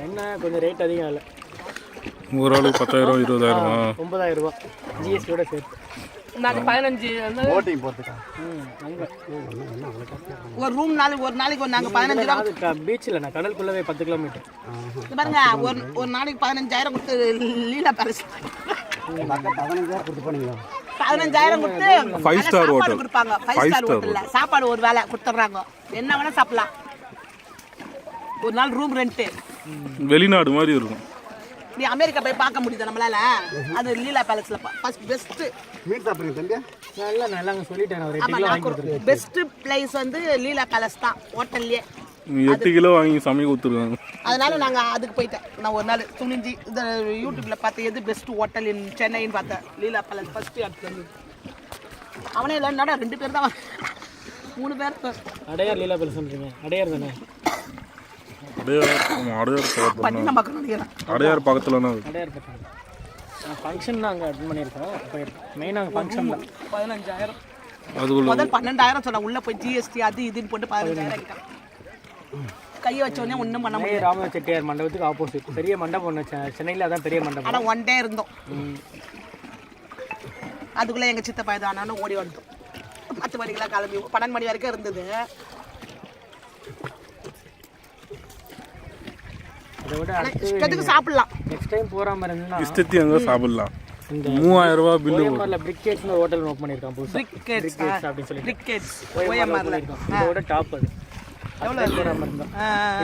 என்ன கொஞ்சம் ரேட் அதிகம் இல்லை. ஒரு ஆளுக்கு 10,000 20,000 9,000 ரூபா ஜிஎஸ்டியோட சேர்த்து. நாங்கள் 15 வந்து போட்டிங் போகிறதுக்கா ஒரு ரூம் ஒரு நாளைக்கு நாங்கள் 15 ரூபா. பீச்சில் நான் கடலுக்குள்ளவே 10 கிலோமீட்டர் பாருங்க. ஒரு நாளைக்கு 15,000 கொடுத்து லீலா பேலஸ் 15,000 கொடுத்து போனீங்களா? 15,000 கொடுத்து 5 ஸ்டார் ஹோட்டல் கொடுப்பாங்க. 5 ஸ்டார் ஹோட்டல்ல சாப்பாடு ஒரு வேளை கொடுத்துட்றாங்க. என்ன வேணா சாப்பிடலாம். ஒரு நாள் ரூம் ரெண்ட். வெளிநாடு மாதிரி இருக்கும். நீ அமெரிக்கா போய் பார்க்க முடியுது நம்மளால. அது லீலா பேலஸ்ல ஃபர்ஸ்ட் பெஸ்ட். மீன் சாப்பிடுங்க தம்பி. நல்லா சொல்லிட்டேன். ஒரு 8 கிலோ வாங்கி கொடுத்துருக்கேன். பெஸ்ட் பிளேஸ் வந்து லீலா பேலஸ் தான் ஹோட்டல்லே. 8 கிலோ வாங்கி சமைக்க கொடுத்துருக்காங்க. அதனால நாங்கள் அதுக்கு போயிட்டேன். நான் ஒரு நாள் துணிஞ்சி இந்த யூடியூப்ல பார்த்தேன் எது பெஸ்ட் ஹோட்டல் இன் சென்னைன்னு பார்த்தேன். லீலா பேலஸ் ஃபர்ஸ்ட் இடத்துல. அவனே இல்லைன்னா 2 பேர் தான் 3 பேர். அடையார் லீலா பேலஸ் சொல்றீங்க? அடையார் தானே? அடையார் பக்கத்துல அடையார் பக்கம் ஃபங்க்ஷன் நாங்கள் அட்டன் பண்ணியிருக்கோம். மெயினாக ஃபங்க்ஷன் தான் 15,000. அதுக்குள்ள முதல் 12,000 சொன்னா. உள்ள போய் ஜிஎஸ்டி அது இதுன்னு போட்டு 15,000 கையை வச்ச உடனே ஒன்றும் பண்ண முடியாது. ராம செட்டியார் மண்டபத்துக்கு ஆப்போசிட் பெரிய மண்டபம் ஒன்று சென்னையில். அதான் பெரிய மண்டபம். ஆனால் 1 டே இருந்தோம். அதுக்குள்ளே எங்கள் சித்தப்பா இது ஆனாலும் ஓடி வந்தோம். 10 மணிக்கெல்லாம் கிளம்பி 12 மணி வரைக்கும் இருந்தது. இஷ்டத்துக்கு சாப்பிடலாம். நெக்ஸ்ட் டைம் போகிற மாதிரி இருந்தால் இஷ்டத்தி அங்கே சாப்பிடலாம். 3,000 ரூபா பில்லு. ஓஎம்ஆர்ல பிரிக்கேட்ஸ்னு ஒரு ஹோட்டல் ஓப்பன் பண்ணியிருக்கான் புதுசா. பிரிக்கேட்ஸ் அப்படின்னு சொல்லி பிரிக்கேட்ஸ் ஓஎம்ஆர்ல இதோட டாப் அது. எவ்வளோ போகாமல் இருந்தோம்.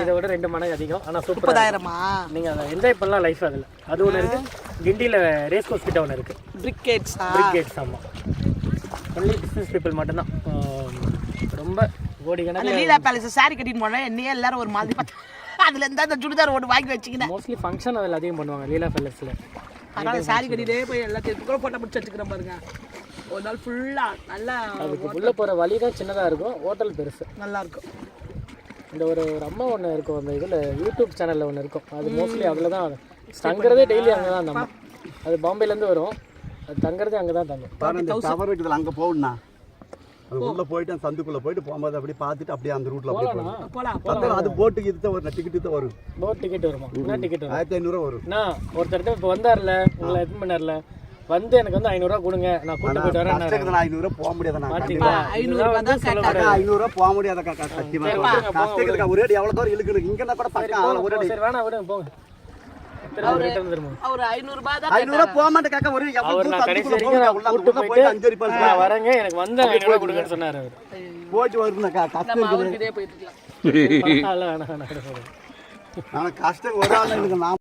இதை விட 2 மடங்கு அதிகம். ஆனால் சூப்பர். 30,000மா? நீங்கள் அதை என்ஜாய் பண்ணலாம் லைஃப். அதில் அது ஒன்று இருக்குது. கிண்டியில் ரேஸ் கோர்ஸ் கிட்ட ஒன்று இருக்குது. பிரிக்கேட்ஸ். ஆமாம். ஒன்லி பிஸ்னஸ் பீப்புள் மட்டும்தான். ரொம்ப கோடிக்கணக்கில். லீலா பேலஸ் சாரி கட்டின்னு போனேன். என்னையே எல்லாரும் ஒரு மாதிரி பார்த்தா அதுல இருந்தா அந்த சுடிதார் ஒன்று வாங்கி வச்சுக்கினேன். மோஸ்ட்லி ஃபங்க்ஷன் அதில் அதிகம் பண்ணுவாங்க லீலா பேலஸில். அதனால சாரி கட்டிட்டே போய் எல்லாத்தையும் கூட போட்டோ பிடிச்சி வச்சுக்கிறேன் பாருங்க. ஒரு நாள் ஃபுல்லாக நல்லா. அதுக்கு உள்ளே போகிற வழி தான் சின்னதாக இருக்கும். ஹோட்டல் பெருசு நல்லா இருக்கும். இந்த ஒரு அம்மா ஒன்று இருக்கும். அந்த இதில் யூடியூப் சேனலில் ஒன்று இருக்கும். அது மோஸ்ட்லி அதில் தான் தங்குறதே. டெய்லி அங்கே தான் அந்த அம்மா. அது பாம்பேலேருந்து வரும். அது தங்குறதே அங்கே தான் தங்கும். டவர் இருக்குதுல அங்கே போகணும்ண்ணா. அது உள்ளே போயிட்டு அந்த சந்துக்குள்ளே போயிட்டு போகும்போது அப்படியே பார்த்துட்டு அப்படியே அந்த ரூட்டில் அப்படியே போகலாம். அது போட்டுக்கு இது தான் வரும். டிக்கெட்டு தான் வரும். போட் டிக்கெட் வருமா? என்ன டிக்கெட் வரும்? 1,500 வரும். ஒருத்தர் இப்போ வந்தார்ல, உங்களை எதுவும் பண்ணார்ல, வந்து எனக்கு வந்து 500 கொடுங்க, நான் கூட்டு போயிட்டு வரேன். 500 போக முடியாது. 500 போக முடியாதக்கா. கஷ்டத்துக்கு ஒரே எவ்வளோ தூரம் இழுக்குது. இங்கே கூட பக்கம் ஒரே வேணா விடுங்க போங்க. அவர் 500 போக மாட்டேன் காக்கா. ஒரு வரேங்க, எனக்கு வந்து 500 கொடுங்கன்னு சொன்னார். அவர் போயிட்டு வருதுக்கா. கஷ்டம் போயிட்டு ஆனால் கஷ்டம் ஒரு ஆள் எனக்கு நான்